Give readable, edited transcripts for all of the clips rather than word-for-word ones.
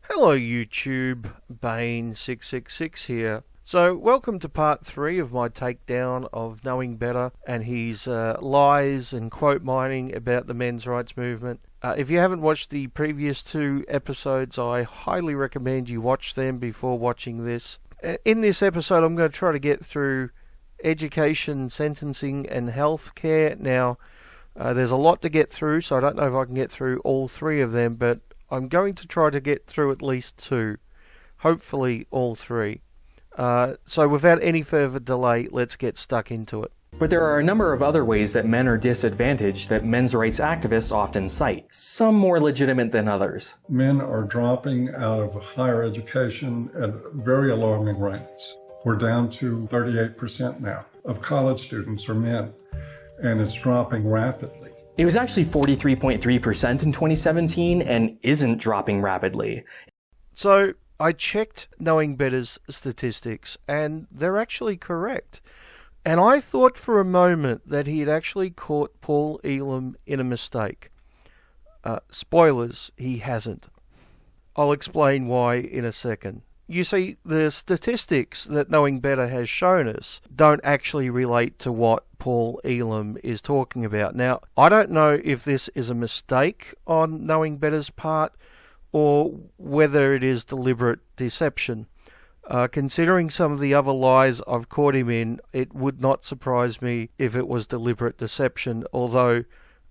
Hello YouTube, Bane666 here. So welcome to part 3 of my takedown of Knowing Better and his lies and quote mining about the men's rights movement. If you haven't watched the previous 2 episodes, I highly recommend you watch them before watching this. In this episode I'm going to try to get through education, sentencing and healthcare. Now there's a lot to get through, so I don't know if I can get through all 3 of them, but I'm going to try to get through at least 2, hopefully all 3. So without any further delay, let's get stuck into it. But there are a number of other ways that men are disadvantaged that men's rights activists often cite, some more legitimate than others. Men are dropping out of higher education at very alarming rates. We're down to 38% now of college students are men, and it's dropping rapidly. It was actually 43.3% in 2017 and isn't dropping rapidly. So I checked Knowing Better's statistics and they're actually correct. And I thought for a moment that he had actually caught Paul Elam in a mistake. Spoilers, he hasn't. I'll explain why in a second. You see, the statistics that Knowing Better has shown us don't actually relate to what Paul Elam is talking about. Now, I don't know if this is a mistake on Knowing Better's part or whether it is deliberate deception. Considering some of the other lies I've caught him in, it would not surprise me if it was deliberate deception, although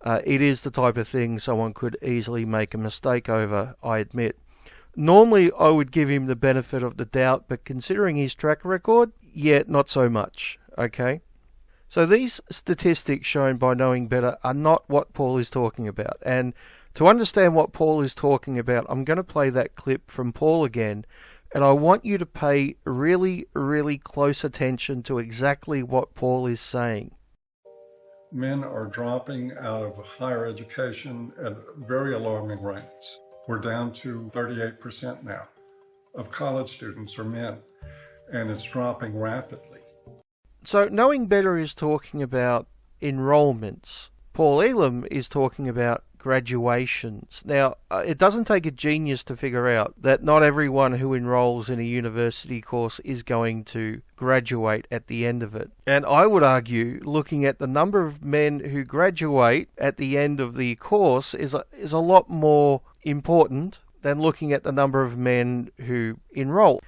it is the type of thing someone could easily make a mistake over, I admit. Normally, I would give him the benefit of the doubt, but considering his track record, yeah, not so much, okay? So these statistics shown by Knowing Better are not what Paul is talking about. And to understand what Paul is talking about, I'm going to play that clip from Paul again, and I want you to pay really, really close attention to exactly what Paul is saying. Men are dropping out of higher education at very alarming rates. We're down to 38% now of college students are men, and it's dropping rapidly. So Knowing Better is talking about enrollments. Paul Elam is talking about graduations. Now, it doesn't take a genius to figure out that not everyone who enrolls in a university course is going to graduate at the end of it. And I would argue, looking at the number of men who graduate at the end of the course is a lot more important than looking at the number of men who enroll.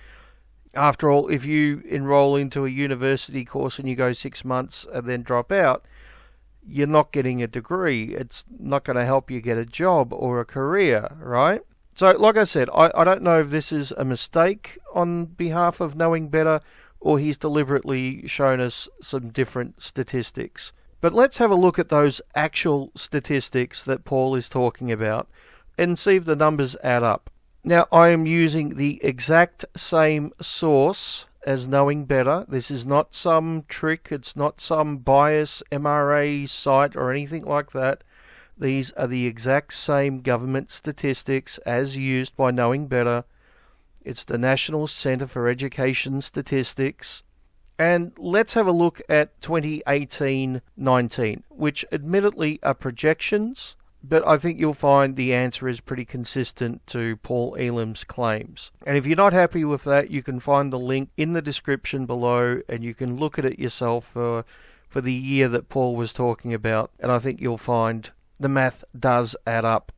After all, if you enroll into a university course and you go 6 months and then drop out, you're not getting a degree. It's not going to help you get a job or a career, right? So, like I said, I don't know if this is a mistake on behalf of Knowing Better or he's deliberately shown us some different statistics. But let's have a look at those actual statistics that Paul is talking about and see if the numbers add up. Now, I am using the exact same source as Knowing Better. This is not some trick, it's not some bias MRA site or anything like that. These are the exact same government statistics as used by Knowing Better. It's the National Centre for Education Statistics. And let's have a look at 2018-19, which admittedly are projections, but I think you'll find the answer is pretty consistent to Paul Elam's claims. And if you're not happy with that, you can find the link in the description below and you can look at it yourself for the year that Paul was talking about. And I think you'll find the math does add up.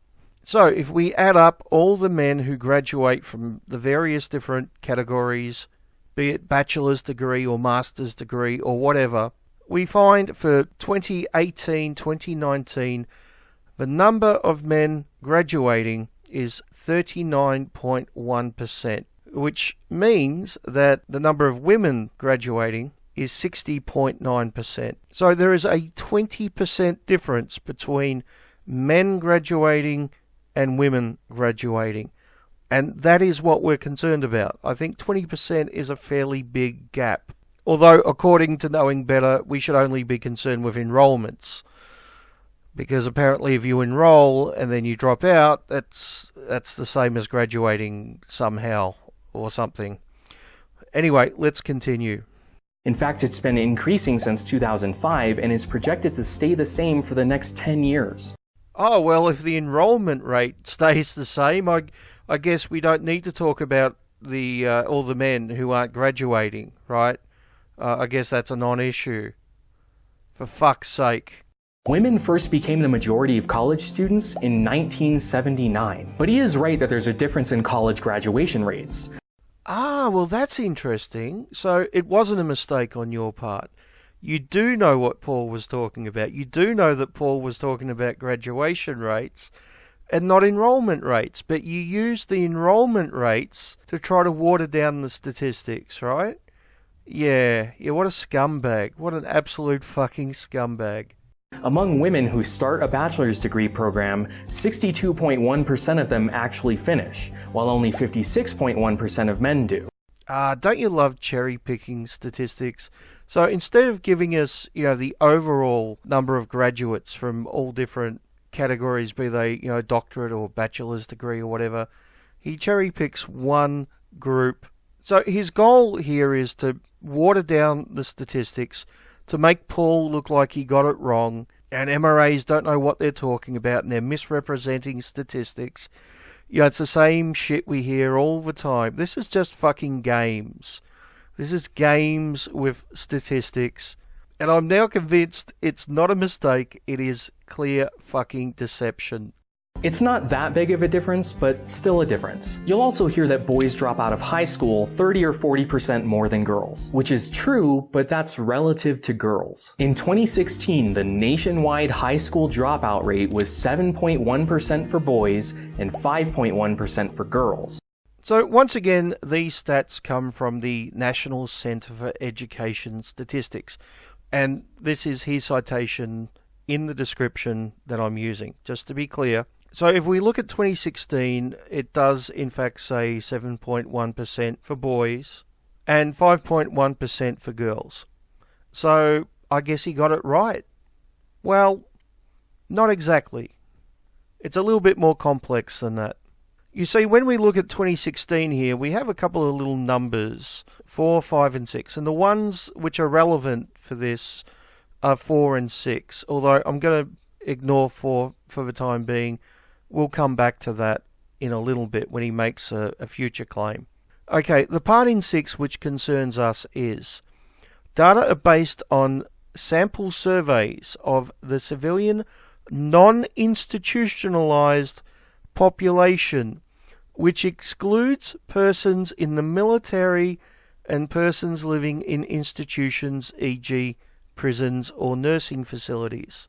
So if we add up all the men who graduate from the various different categories, be it bachelor's degree or master's degree or whatever, we find for 2018-2019, the number of men graduating is 39.1%, which means that the number of women graduating is 60.9%. So there is a 20% difference between men graduating and women graduating. And that is what we're concerned about. I think 20% is a fairly big gap. Although, according to Knowing Better, we should only be concerned with enrollments. Because apparently if you enroll and then you drop out, that's the same as graduating somehow or something. Anyway, let's continue. In fact, it's been increasing since 2005 and is projected to stay the same for the next 10 years. Oh, well, if the enrollment rate stays the same, I I guess we don't need to talk about all the men who aren't graduating, right? I guess that's a non-issue. For fuck's sake. Women first became the majority of college students in 1979. But he is right that there's a difference in college graduation rates. Ah, well that's interesting. So it wasn't a mistake on your part. You do know what Paul was talking about. You do know that Paul was talking about graduation rates and not enrollment rates. But you used the enrollment rates to try to water down the statistics, right? Yeah, what a scumbag. What an absolute fucking scumbag. Among women who start a bachelor's degree program, 62.1% of them actually finish, while only 56.1% of men do. Don't you love cherry-picking statistics? So instead of giving us, the overall number of graduates from all different categories, be they, doctorate or bachelor's degree or whatever, he cherry-picks one group. So his goal here is to water down the statistics, to make Paul look like he got it wrong, and MRAs don't know what they're talking about, and they're misrepresenting statistics. It's the same shit we hear all the time. This is just fucking games. This is games with statistics. And I'm now convinced it's not a mistake, it is clear fucking deception. It's not that big of a difference, but still a difference. You'll also hear that boys drop out of high school 30 or 40% more than girls, which is true, but that's relative to girls. In 2016, the nationwide high school dropout rate was 7.1% for boys and 5.1% for girls. So once again, these stats come from the National Centre for Education Statistics, and this is his citation in the description that I'm using, just to be clear. So if we look at 2016, it does in fact say 7.1% for boys and 5.1% for girls. So I guess he got it right. Well, not exactly. It's a little bit more complex than that. You see, when we look at 2016 here, we have a couple of little numbers, 4, 5 and 6. And the ones which are relevant for this are 4 and 6. Although I'm going to ignore 4 for the time being. We'll come back to that in a little bit when he makes a future claim. Okay, the part in 6 which concerns us is data are based on sample surveys of the civilian non-institutionalized population, which excludes persons in the military and persons living in institutions, e.g. prisons or nursing facilities.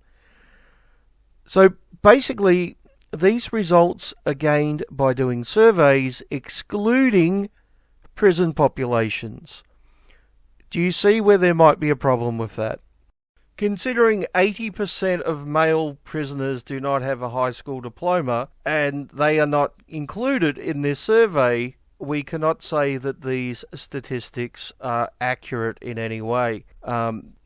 So basically, these results are gained by doing surveys excluding prison populations. Do you see where there might be a problem with that? Considering 80% of male prisoners do not have a high school diploma and they are not included in this survey, we cannot say that these statistics are accurate in any way.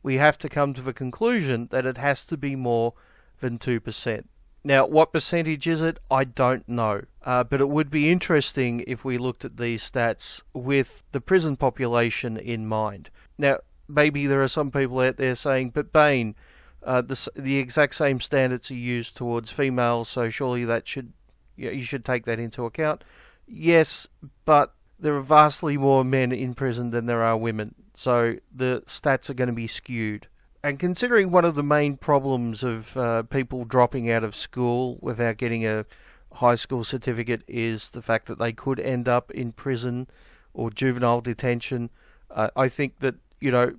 We have to come to the conclusion that it has to be more than 2%. Now, what percentage is it? I don't know. But it would be interesting if we looked at these stats with the prison population in mind. Now, maybe there are some people out there saying, but Bain, the exact same standards are used towards females, so surely that you should take that into account. Yes, but there are vastly more men in prison than there are women, so the stats are going to be skewed. And considering one of the main problems of people dropping out of school without getting a high school certificate is the fact that they could end up in prison or juvenile detention, I think that,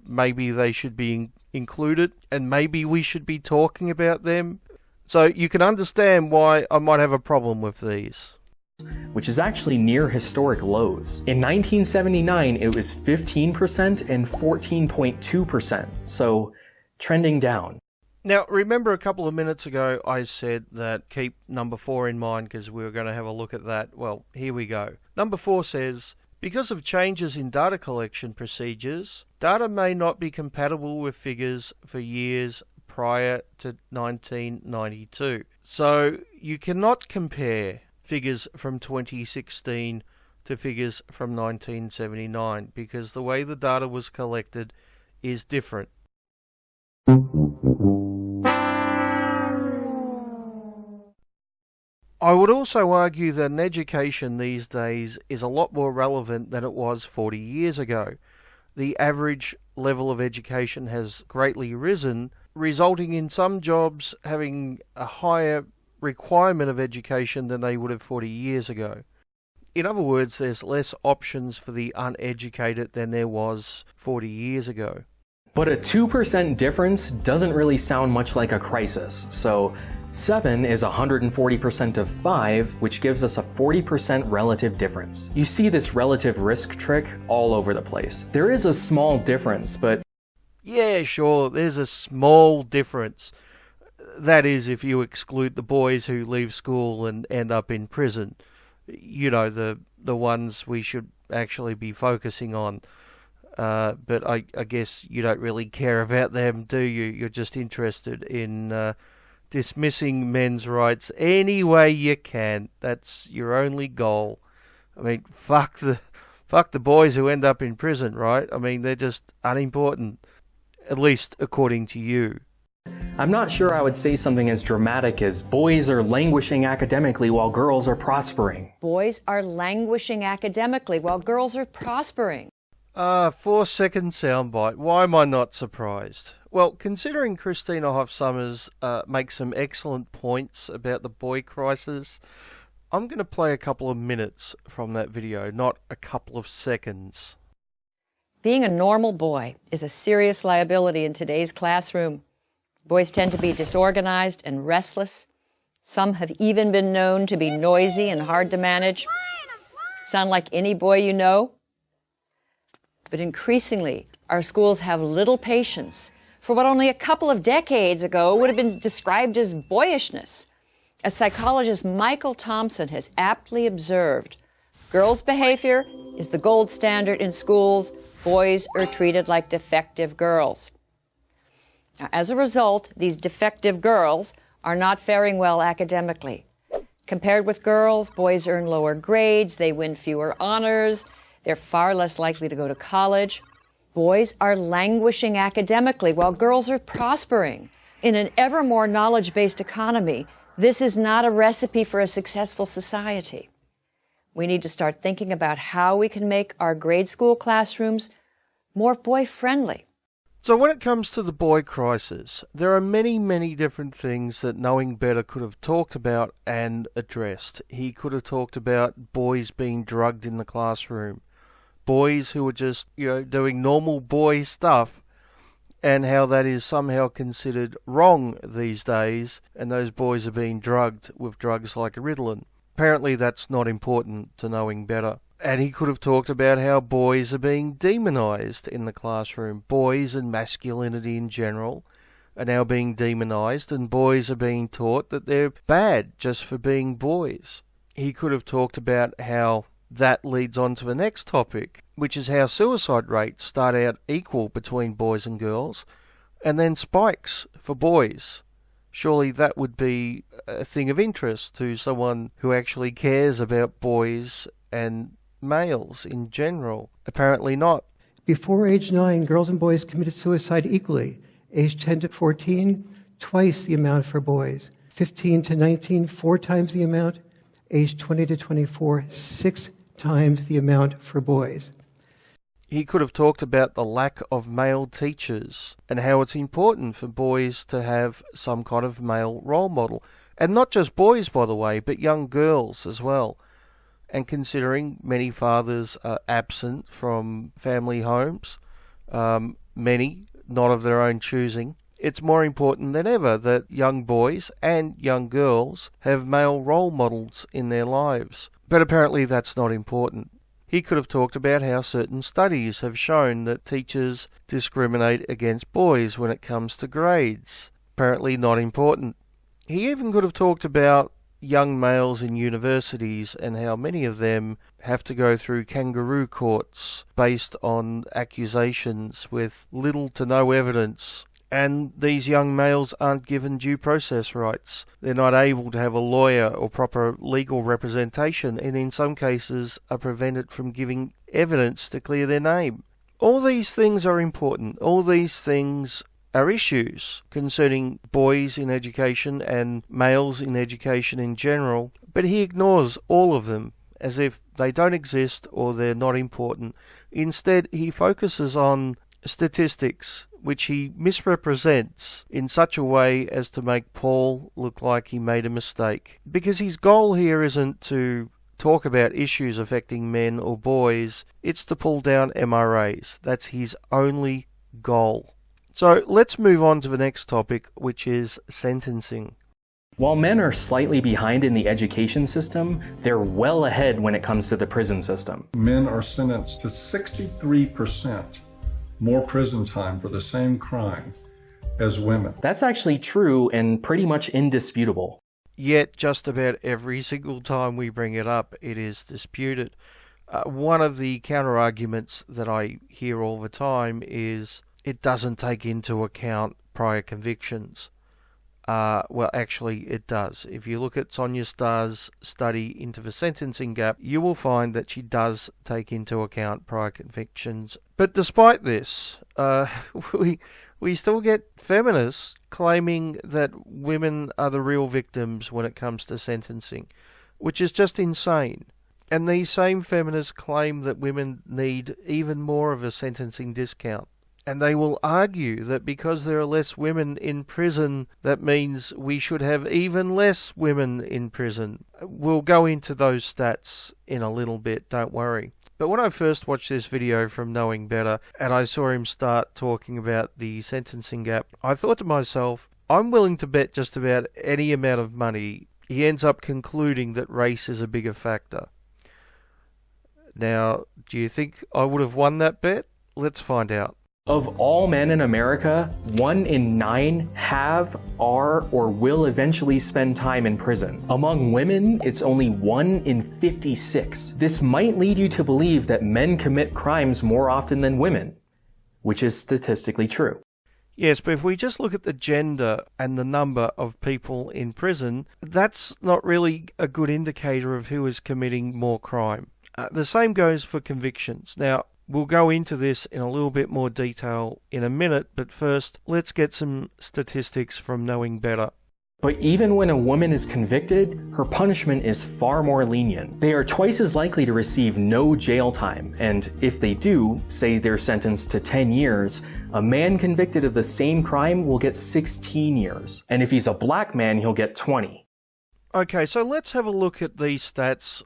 maybe they should be included and maybe we should be talking about them. So you can understand why I might have a problem with these. Which is actually near historic lows. In 1979, it was 15% and 14.2%, so trending down. Now, remember a couple of minutes ago I said that keep number 4 in mind because we were going to have a look at that. Well, here we go. Number 4 says, because of changes in data collection procedures, data may not be compatible with figures for years prior to 1992. So you cannot compare figures from 2016 to figures from 1979 because the way the data was collected is different. I would also argue that an education these days is a lot more relevant than it was 40 years ago. The average level of education has greatly risen, resulting in some jobs having a higher requirement of education than they would have 40 years ago. In other words, there's less options for the uneducated than there was 40 years ago. But a 2% difference doesn't really sound much like a crisis, so 7 is 140% of 5, which gives us a 40% relative difference. You see this relative risk trick all over the place. There is a small difference, but... Yeah, sure, there's a small difference. That is, if you exclude the boys who leave school and end up in prison. You know, the ones we should actually be focusing on. But I guess you don't really care about them, do you? You're just interested in dismissing men's rights any way you can. That's your only goal. I mean, fuck the boys who end up in prison, right? I mean, they're just unimportant, at least according to you. I'm not sure I would say something as dramatic as boys are languishing academically while girls are prospering. Boys are languishing academically while girls are prospering. 4-second soundbite. Why am I not surprised? Well, considering Christina Hoff Sommers makes some excellent points about the boy crisis, I'm going to play a couple of minutes from that video, not a couple of seconds. Being a normal boy is a serious liability in today's classroom. Boys tend to be disorganized and restless. Some have even been known to be noisy and hard to manage. Sound like any boy you know? But increasingly, our schools have little patience for what only a couple of decades ago would have been described as boyishness. As psychologist Michael Thompson has aptly observed, girls' behavior is the gold standard in schools. Boys are treated like defective girls. Now, as a result, these defective girls are not faring well academically. Compared with girls, boys earn lower grades, they win fewer honors, they're far less likely to go to college. Boys are languishing academically while girls are prospering. In an ever more knowledge-based economy, this is not a recipe for a successful society. We need to start thinking about how we can make our grade school classrooms more boy-friendly. So when it comes to the boy crisis, there are many, many different things that Knowing Better could have talked about and addressed. He could have talked about boys being drugged in the classroom, boys who are just, doing normal boy stuff, and how that is somehow considered wrong these days, and those boys are being drugged with drugs like Ritalin. Apparently that's not important to Knowing Better. And he could have talked about how boys are being demonized in the classroom. Boys and masculinity in general are now being demonized, and boys are being taught that they're bad just for being boys. He could have talked about how that leads on to the next topic, which is how suicide rates start out equal between boys and girls, and then spikes for boys. Surely that would be a thing of interest to someone who actually cares about boys and males in general. Apparently not. Before age 9, girls and boys committed suicide equally. Age 10 to 14, twice the amount for boys. 15 to 19, 4 times the amount. Age 20 to 24, 6 times the amount for boys. He could have talked about the lack of male teachers and how it's important for boys to have some kind of male role model. And not just boys, by the way, but young girls as well. And considering many fathers are absent from family homes, many not of their own choosing, it's more important than ever that young boys and young girls have male role models in their lives. But apparently that's not important. He could have talked about how certain studies have shown that teachers discriminate against boys when it comes to grades. Apparently not important. He even could have talked about young males in universities and how many of them have to go through kangaroo courts based on accusations with little to no evidence. And these young males aren't given due process rights. They're not able to have a lawyer or proper legal representation, and in some cases are prevented from giving evidence to clear their name. All these things are important. All these things are issues concerning boys in education and males in education in general. but he ignores all of them as if they don't exist or they're not important. Instead, he focuses on statistics, which he misrepresents in such a way as to make Paul look like he made a mistake. Because his goal here isn't to talk about issues affecting men or boys, it's to pull down MRAs. That's his only goal. So let's move on to the next topic, which is sentencing. While men are slightly behind in the education system, they're well ahead when it comes to the prison system. Men are sentenced to 63% more prison time for the same crime as women. That's actually true and pretty much indisputable. Yet just about every single time we bring it up, it is disputed. One of the counter-arguments that I hear all the time is it doesn't take into account prior convictions. Well, actually, it does. If you look at Sonia Starr's study into the sentencing gap, you will find that she does take into account prior convictions. But despite this, we still get feminists claiming that women are the real victims when it comes to sentencing, which is just insane. And these same feminists claim that women need even more of a sentencing discount. And they will argue that because there are less women in prison, that means we should have even less women in prison. We'll go into those stats in a little bit, don't worry. But when I first watched this video from Knowing Better, and I saw him start talking about the sentencing gap, I thought to myself, I'm willing to bet just about any amount of money he ends up concluding that race is a bigger factor. Now, do you think I would have won that bet? Let's find out. Of all men in America, 1 in 9 have, are, or will eventually spend time in prison. Among women, it's only 1 in 56. This might lead you to believe that men commit crimes more often than women, which is statistically true. Yes, but if we just look at the gender and the number of people in prison, that's not really a good indicator of who is committing more crime. The same goes for convictions. Now, we'll go into this in a little bit more detail in a minute, but first, let's get some statistics from Knowing Better. But even when a woman is convicted, her punishment is far more lenient. They are twice as likely to receive no jail time, and if they do, say they're sentenced to 10 years, a man convicted of the same crime will get 16 years. And if he's a black man, he'll get 20. Okay, so let's have a look at these stats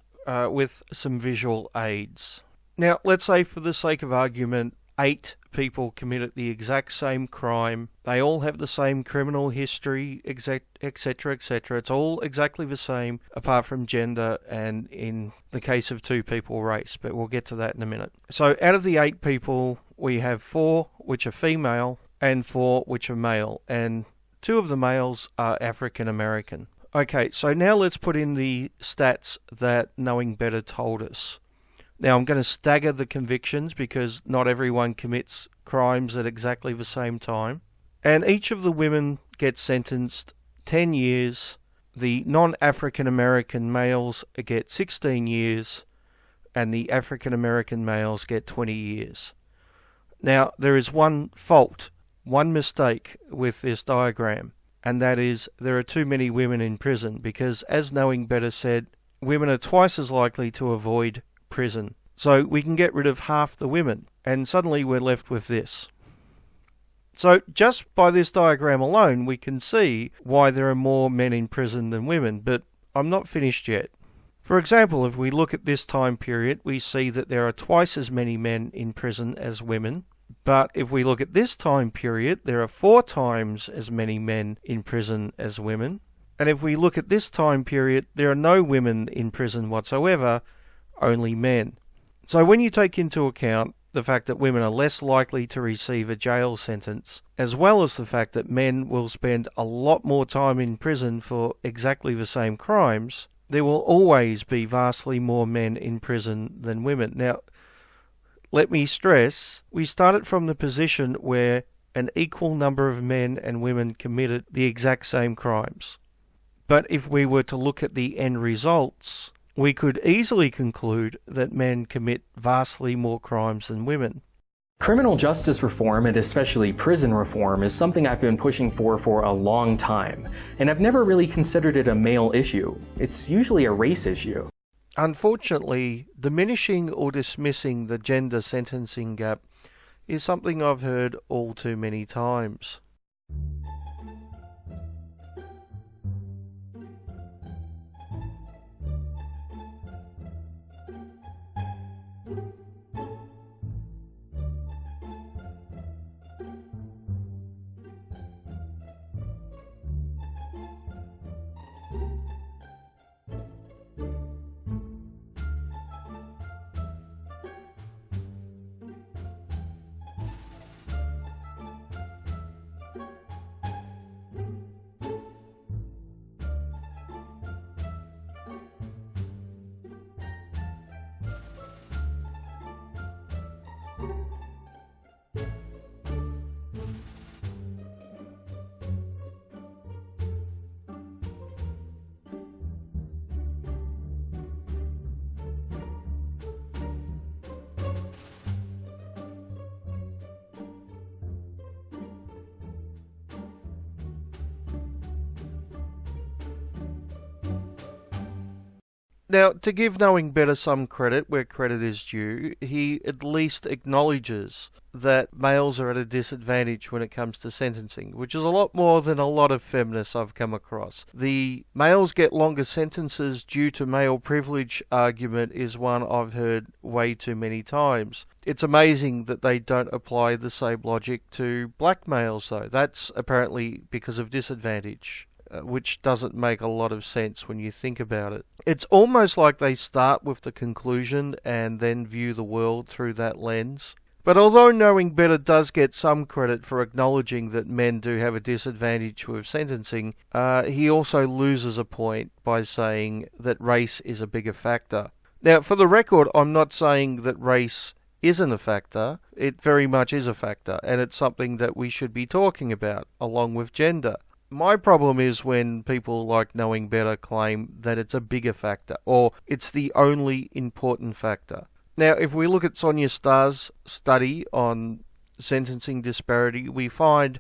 with some visual aids. Now, let's say for the sake of argument, 8 people committed the exact same crime. They all have the same criminal history, etc., etc. It's all exactly the same, apart from gender and, in the case of 2 people, race. But we'll get to that in a minute. So out of the 8 people, we have 4 which are female and 4 which are male. And 2 of the males are African American. Okay, so now let's put in the stats that Knowing Better told us. Now, I'm going to stagger the convictions because not everyone commits crimes at exactly the same time. And each of the women gets sentenced 10 years. The non-African American males get 16 years. And the African American males get 20 years. Now, there is one fault, one mistake with this diagram. And that is there are too many women in prison because, as Knowing Better said, women are twice as likely to avoid prison. So we can get rid of half the women, and suddenly we're left with this. So just by this diagram alone, we can see why there are more men in prison than women, but I'm not finished yet. For example, if we look at this time period, we see that there are twice as many men in prison as women. But if we look at this time period, there are 4 times as many men in prison as women. And if we look at this time period, there are no women in prison whatsoever, only men. So when you take into account the fact that women are less likely to receive a jail sentence, as well as the fact that men will spend a lot more time in prison for exactly the same crimes, there will always be vastly more men in prison than women. Now, let me stress, we started from the position where an equal number of men and women committed the exact same crimes. But if we were to look at the end results, we could easily conclude that men commit vastly more crimes than women. Criminal justice reform, and especially prison reform, is something I've been pushing for a long time, and I've never really considered it a male issue. It's usually a race issue. Unfortunately, diminishing or dismissing the gender sentencing gap is something I've heard all too many times. Now, to give Knowing Better some credit where credit is due, he at least acknowledges that males are at a disadvantage when it comes to sentencing, which is a lot more than a lot of feminists I've come across. The males get longer sentences due to male privilege argument is one I've heard way too many times. It's amazing that they don't apply the same logic to black males, though. That's apparently because of disadvantage, which doesn't make a lot of sense when you think about it. It's almost like they start with the conclusion and then view the world through that lens. But although Knowing Better does get some credit for acknowledging that men do have a disadvantage with sentencing, he also loses a point by saying that race is a bigger factor. Now, for the record, I'm not saying that race isn't a factor. It very much is a factor, and it's something that we should be talking about, along with gender. My problem is when people like Knowing Better claim that it's a bigger factor, or it's the only important factor. Now, if we look at Sonia Starr's study on sentencing disparity, we find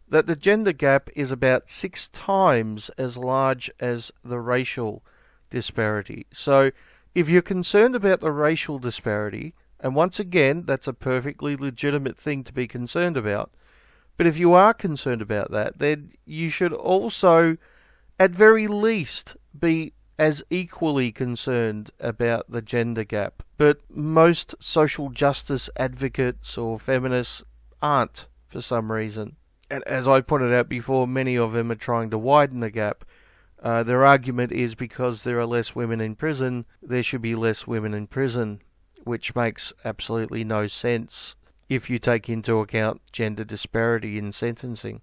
that the gender gap is about 6 times as large as the racial disparity. So, if you're concerned about the racial disparity, and once again, that's a perfectly legitimate thing to be concerned about, but if you are concerned about that, then you should also, at very least, be as equally concerned about the gender gap. But most social justice advocates or feminists aren't, for some reason. And as I pointed out before, many of them are trying to widen the gap. Their argument is because there are less women in prison, there should be less women in prison, which makes absolutely no sense if you take into account gender disparity in sentencing.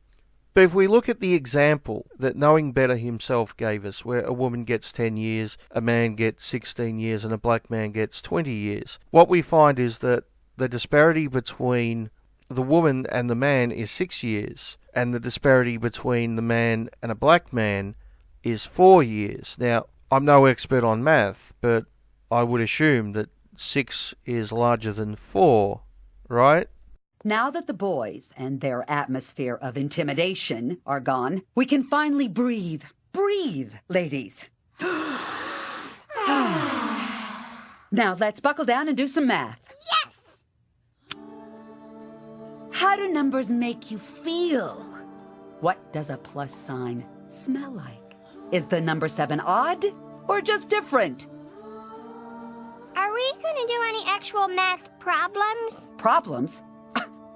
But if we look at the example that Knowing Better himself gave us, where a woman gets 10 years, a man gets 16 years, and a black man gets 20 years, what we find is that the disparity between the woman and the man is 6 years, and the disparity between the man and a black man is 4 years. Now, I'm no expert on math, but I would assume that 6 is larger than 4, right? Now that the boys and their atmosphere of intimidation are gone, we can finally breathe. Breathe, ladies. Now let's buckle down and do some math. Yes! How do numbers make you feel? What does a plus sign smell like? Is the number 7 odd or just different? Are we going to do any actual math problems? Problems?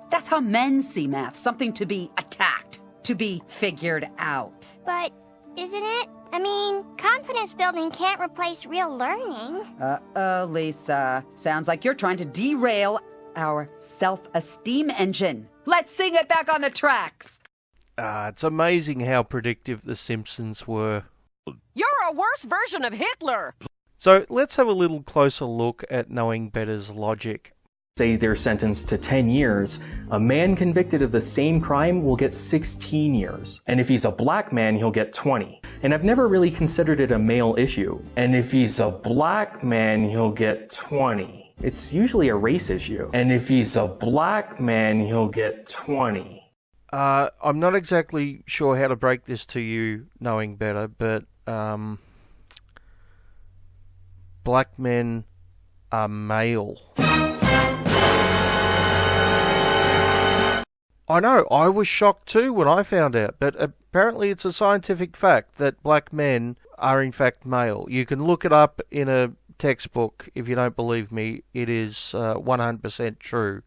That's how men see math, something to be attacked, to be figured out. But isn't it? I mean, confidence building can't replace real learning. Uh-oh, Lisa. Sounds like you're trying to derail our self-esteem engine. Let's sing it back on the tracks. It's amazing how predictive The Simpsons were. You're a worse version of Hitler! So let's have a little closer look at Knowing Better's logic. Say they're sentenced to 10 years, a man convicted of the same crime will get 16 years. And if he's a black man, he'll get 20. And I've never really considered it a male issue. And if he's a black man, he'll get 20. It's usually a race issue. And if he's a black man, he'll get 20. I'm not exactly sure how to break this to you, knowing better, but black men are male. I know, I was shocked too when I found out, but apparently it's a scientific fact that black men are in fact male. You can look it up in a textbook if you don't believe me. It is 100% true.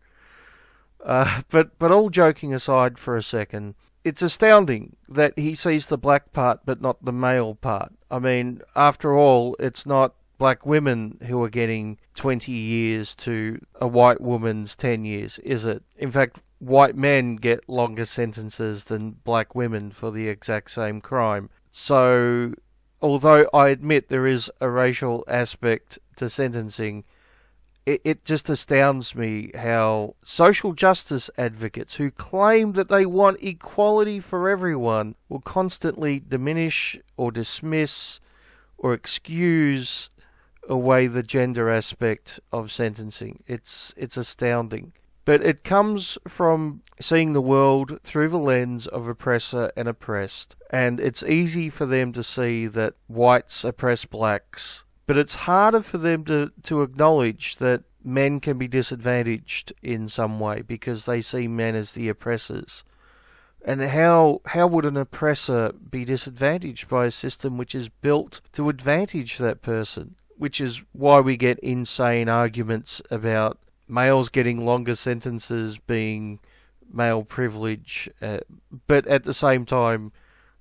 But all joking aside for a second, it's astounding that he sees the black part but not the male part. I mean, after all, it's not black women who are getting 20 years to a white woman's 10 years, is it? In fact, white men get longer sentences than black women for the exact same crime. So, although I admit there is a racial aspect to sentencing, it just astounds me how social justice advocates who claim that they want equality for everyone will constantly diminish or dismiss or excuse away the gender aspect of sentencing. It's astounding. But it comes from seeing the world through the lens of oppressor and oppressed. And it's easy for them to see that whites oppress blacks. But it's harder for them to acknowledge that men can be disadvantaged in some way because they see men as the oppressors. And how would an oppressor be disadvantaged by a system which is built to advantage that person? Which is why we get insane arguments about males getting longer sentences being male privilege, but at the same time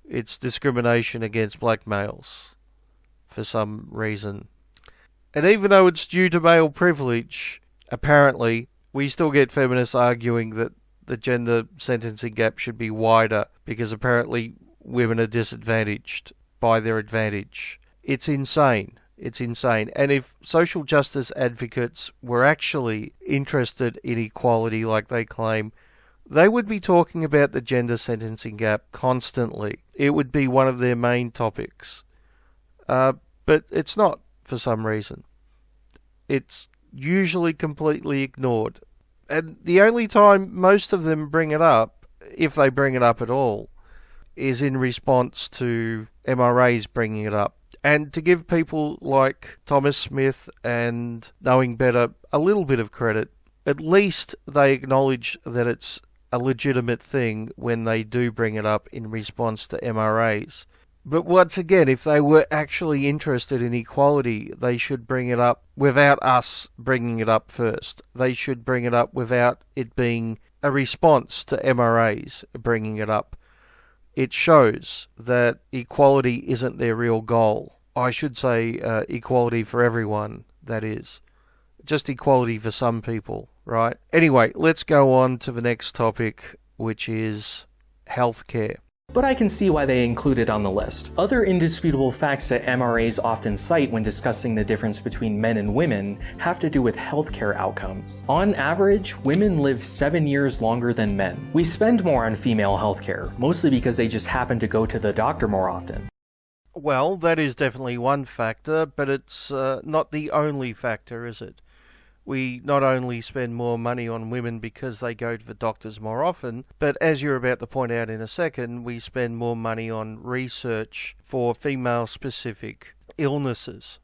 it's discrimination against black males for some reason. And even though it's due to male privilege, apparently we still get feminists arguing that the gender sentencing gap should be wider because apparently women are disadvantaged by their advantage. It's insane. It's insane. And if social justice advocates were actually interested in equality like they claim, they would be talking about the gender sentencing gap constantly. It would be one of their main topics. But it's not for some reason. It's usually completely ignored. And the only time most of them bring it up, if they bring it up at all, is in response to MRAs bringing it up. And to give people like Thomas Smith and Knowing Better a little bit of credit, at least they acknowledge that it's a legitimate thing when they do bring it up in response to MRAs. But once again, if they were actually interested in equality, they should bring it up without us bringing it up first. They should bring it up without it being a response to MRAs bringing it up. It shows that equality isn't their real goal. I should say equality for everyone, that is. Just equality for some people, right? Anyway, let's go on to the next topic, which is healthcare. But I can see why they include it on the list. Other indisputable facts that MRAs often cite when discussing the difference between men and women have to do with healthcare outcomes. On average, women live 7 years longer than men. We spend more on female healthcare, mostly because they just happen to go to the doctor more often. Well, that is definitely one factor, but it's not the only factor, is it? We not only spend more money on women because they go to the doctors more often, but as you're about to point out in a second, we spend more money on research for female-specific illnesses.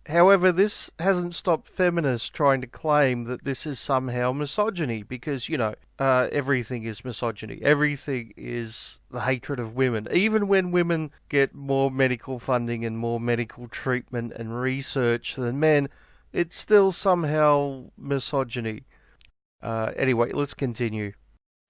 However, this hasn't stopped feminists trying to claim that this is somehow misogyny, because, everything is misogyny. Everything is the hatred of women. Even when women get more medical funding and more medical treatment and research than men, it's still somehow misogyny. Anyway, let's continue.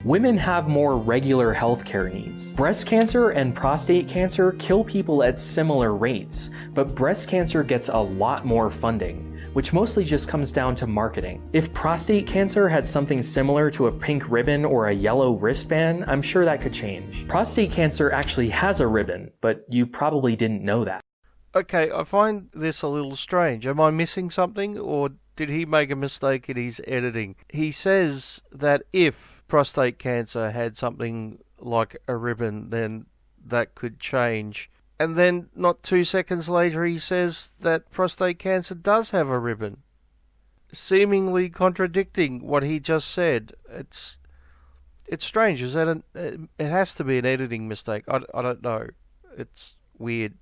Women have more regular healthcare needs. Breast cancer and prostate cancer kill people at similar rates, but breast cancer gets a lot more funding, which mostly just comes down to marketing. If prostate cancer had something similar to a pink ribbon or a yellow wristband, I'm sure that could change. Prostate cancer actually has a ribbon, but you probably didn't know that. Okay, I find this a little strange. Am I missing something, or did he make a mistake in his editing? He says that if prostate cancer had something like a ribbon, then that could change. And then not 2 seconds later he says that prostate cancer does have a ribbon, seemingly contradicting what he just said. It's strange. Is that it has to be an editing mistake. I don't know. It's weird.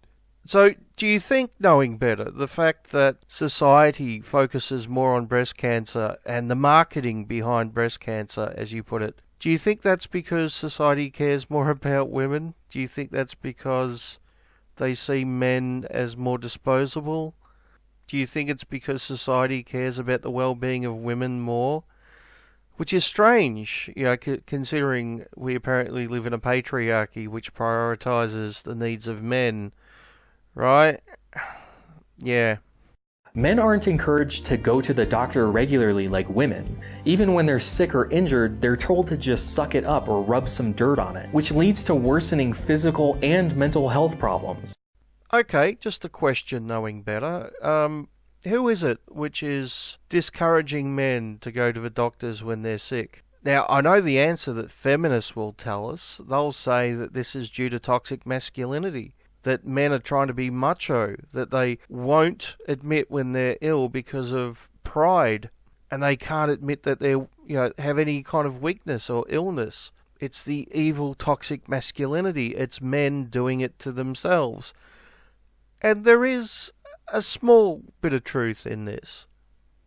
So do you think, knowing better, the fact that society focuses more on breast cancer and the marketing behind breast cancer, as you put it, do you think that's because society cares more about women? Do you think that's because they see men as more disposable? Do you think it's because society cares about the well-being of women more? Which is strange, considering we apparently live in a patriarchy which prioritizes the needs of men, right? Yeah. Men aren't encouraged to go to the doctor regularly like women. Even when they're sick or injured, they're told to just suck it up or rub some dirt on it, which leads to worsening physical and mental health problems. Okay, just a question, knowing better. Who is it which is discouraging men to go to the doctors when they're sick? Now, I know the answer that feminists will tell us. They'll say that this is due to toxic masculinity, that men are trying to be macho, that they won't admit when they're ill because of pride, and they can't admit that they have any kind of weakness or illness. It's the evil toxic masculinity. It's men doing it to themselves. And there is a small bit of truth in this,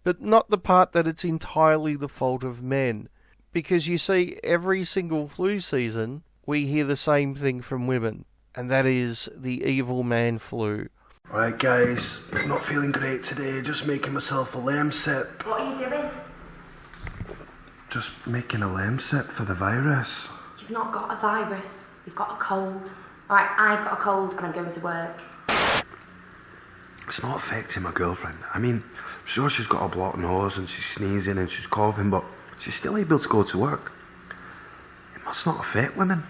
but not the part that it's entirely the fault of men. Because you see, every single flu season, we hear the same thing from women, and that is the evil man flu. Right, guys, not feeling great today, just making myself a lemsip. What are you doing? Just making a lemsip for the virus. You've not got a virus, you've got a cold. Alright, I've got a cold and I'm going to work. It's not affecting my girlfriend. I mean, sure, she's got a blocked nose and she's sneezing and she's coughing, but she's still able to go to work. It must not affect women.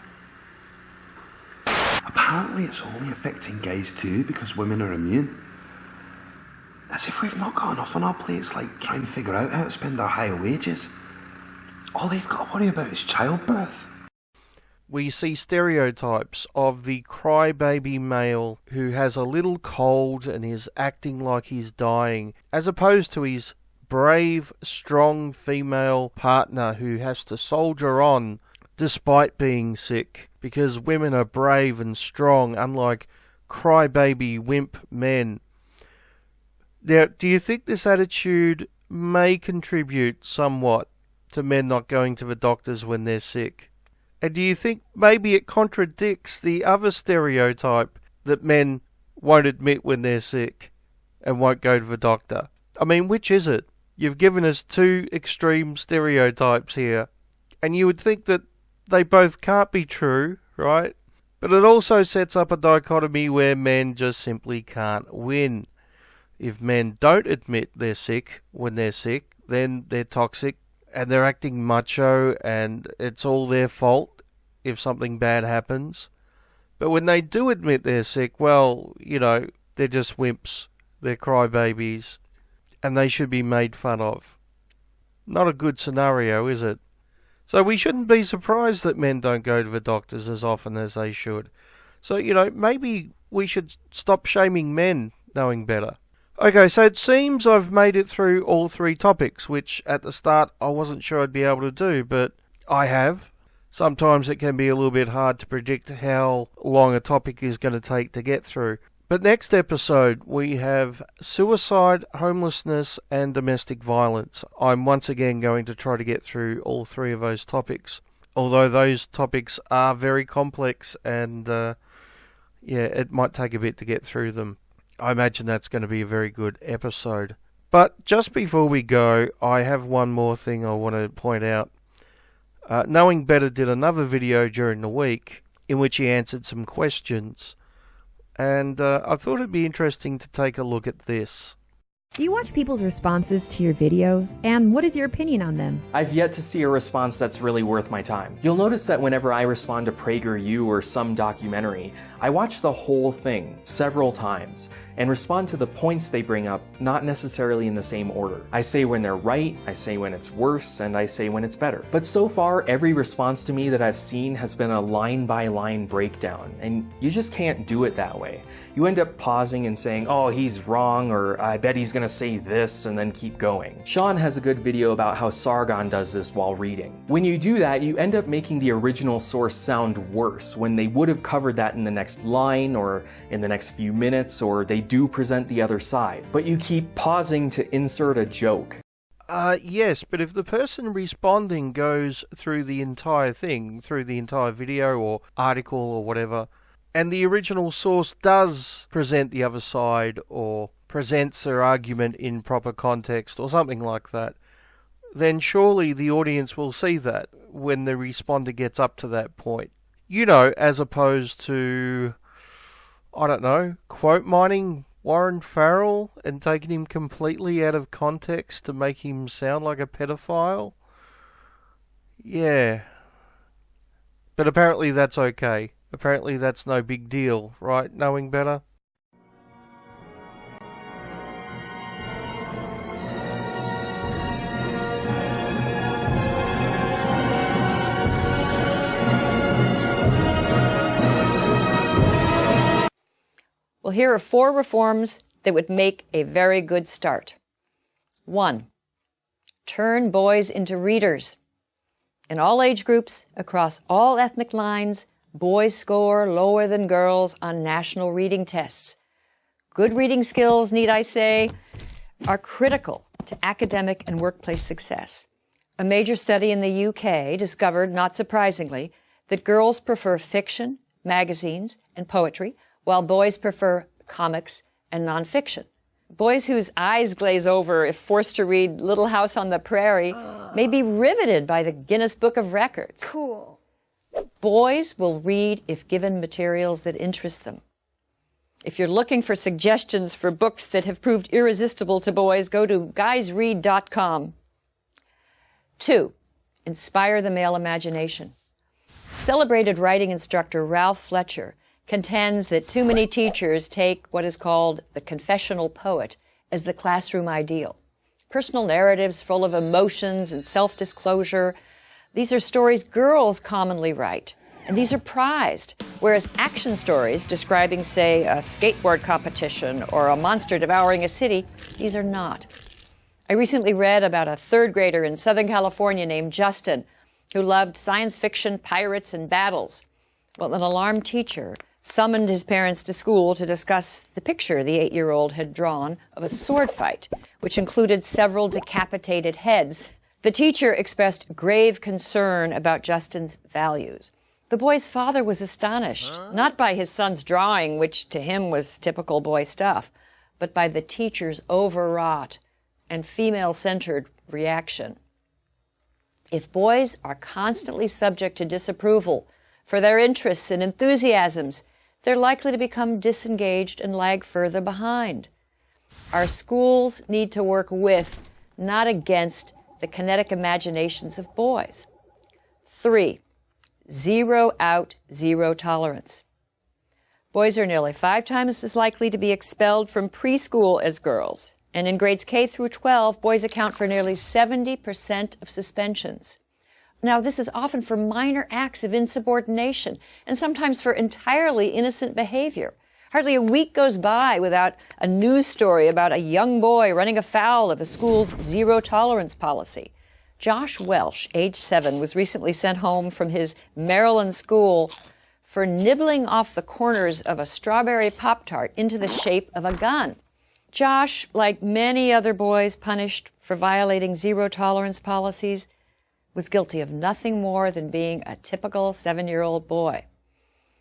Apparently it's only affecting guys too because women are immune. As if we've not got enough on our plates, like trying to figure out how to spend our higher wages. All they've got to worry about is childbirth. We see stereotypes of the crybaby male who has a little cold and is acting like he's dying, as opposed to his brave, strong female partner who has to soldier on despite being sick, because women are brave and strong, unlike crybaby wimp men. Now, do you think this attitude may contribute somewhat to men not going to the doctors when they're sick? And do you think maybe it contradicts the other stereotype that men won't admit when they're sick and won't go to the doctor? I mean, which is it? You've given us two extreme stereotypes here, and you would think that they both can't be true, right? But it also sets up a dichotomy where men just simply can't win. If men don't admit they're sick when they're sick, then they're toxic, and they're acting macho, and it's all their fault if something bad happens. But when they do admit they're sick, well, they're just wimps. They're crybabies, and they should be made fun of. Not a good scenario, is it? So we shouldn't be surprised that men don't go to the doctors as often as they should. So, maybe we should stop shaming men, knowing better. Okay, so it seems I've made it through all three topics, which at the start I wasn't sure I'd be able to do, but I have. Sometimes it can be a little bit hard to predict how long a topic is going to take to get through. But next episode we have suicide, homelessness and domestic violence. I'm once again going to try to get through all three of those topics, although those topics are very complex and it might take a bit to get through them. I imagine that's going to be a very good episode. But just before we go, I have one more thing I want to point out. Knowing Better did another video during the week in which he answered some questions. And I thought it'd be interesting to take a look at this. Do you watch people's responses to your videos? And what is your opinion on them? I've yet to see a response that's really worth my time. You'll notice that whenever I respond to PragerU or some documentary, I watch the whole thing several times and respond to the points they bring up, not necessarily in the same order. I say when they're right, I say when it's worse, and I say when it's better. But so far, every response to me that I've seen has been a line-by-line breakdown, and you just can't do it that way. You end up pausing and saying, oh, he's wrong, or I bet he's gonna say this, and then keep going. Sean has a good video about how Sargon does this while reading. When you do that, you end up making the original source sound worse when they would have covered that in the next line, or in the next few minutes, or they do present the other side. But you keep pausing to insert a joke. Yes, but if the person responding goes through the entire thing, through the entire video or article or whatever, and the original source does present the other side or presents their argument in proper context or something like that, then surely the audience will see that when the responder gets up to that point. You know, as opposed to, I don't know, quote mining Warren Farrell and taking him completely out of context to make him sound like a pedophile. Yeah. But apparently that's okay. Apparently that's no big deal, right? Knowing better? Well, here are 4 reforms that would make a very good start. 1. Turn boys into readers. In all age groups, across all ethnic lines, boys score lower than girls on national reading tests. Good reading skills, need I say, are critical to academic and workplace success. A major study in the UK discovered, not surprisingly, that girls prefer fiction, magazines, and poetry, while boys prefer comics and nonfiction. Boys whose eyes glaze over if forced to read Little House on the Prairie may be riveted by the Guinness Book of Records. Cool. Boys will read if given materials that interest them. If you're looking for suggestions for books that have proved irresistible to boys, go to guysread.com. 2. Inspire the male imagination. Celebrated writing instructor Ralph Fletcher contends that too many teachers take what is called the confessional poet as the classroom ideal. Personal narratives full of emotions and self-disclosure. These are stories girls commonly write, and these are prized, whereas action stories describing, say, a skateboard competition or a monster devouring a city, these are not. I recently read about a 3rd grader in Southern California named Justin who loved science fiction, pirates, and battles. Well, an alarmed teacher summoned his parents to school to discuss the picture the 8-year-old had drawn of a sword fight, which included several decapitated heads. The teacher expressed grave concern about Justin's values. The boy's father was astonished, not by his son's drawing, which to him was typical boy stuff, but by the teacher's overwrought and female-centered reaction. If boys are constantly subject to disapproval for their interests and enthusiasms, they're likely to become disengaged and lag further behind. Our schools need to work with, not against, the kinetic imaginations of boys. 3. Zero out, zero tolerance. Boys are nearly 5 times as likely to be expelled from preschool as girls, and in grades K through 12, boys account for nearly 70% of suspensions. Now, this is often for minor acts of insubordination, and sometimes for entirely innocent behavior. Hardly a week goes by without a news story about a young boy running afoul of the school's zero-tolerance policy. Josh Welsh, age 7, was recently sent home from his Maryland school for nibbling off the corners of a strawberry Pop-Tart into the shape of a gun. Josh, like many other boys punished for violating zero-tolerance policies, was guilty of nothing more than being a typical 7-year-old boy.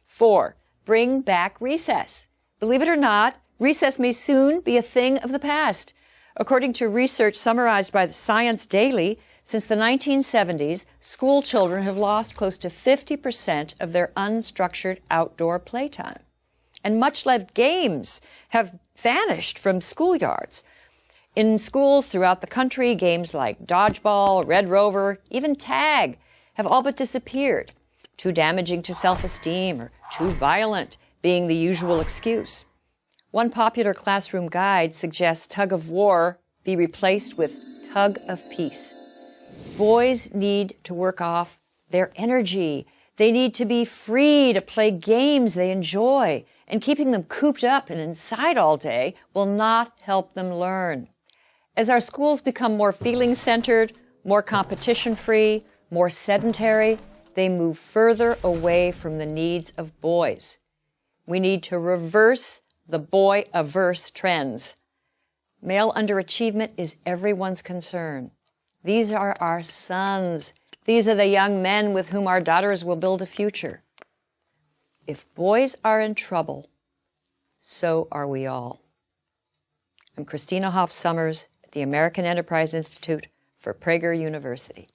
4. Bring back recess. Believe it or not, recess may soon be a thing of the past. According to research summarized by the Science Daily, since the 1970s, school children have lost close to 50% of their unstructured outdoor playtime. And much-loved games have vanished from schoolyards. In schools throughout the country, games like dodgeball, Red Rover, even tag have all but disappeared. Too damaging to self-esteem or too violent, being the usual excuse. One popular classroom guide suggests tug of war be replaced with tug of peace. Boys need to work off their energy. They need to be free to play games they enjoy, and keeping them cooped up and inside all day will not help them learn. As our schools become more feeling-centered, more competition-free, more sedentary, they move further away from the needs of boys. We need to reverse the boy-averse trends. Male underachievement is everyone's concern. These are our sons. These are the young men with whom our daughters will build a future. If boys are in trouble, so are we all. I'm Christina Hoff Summers at the American Enterprise Institute for Prager University.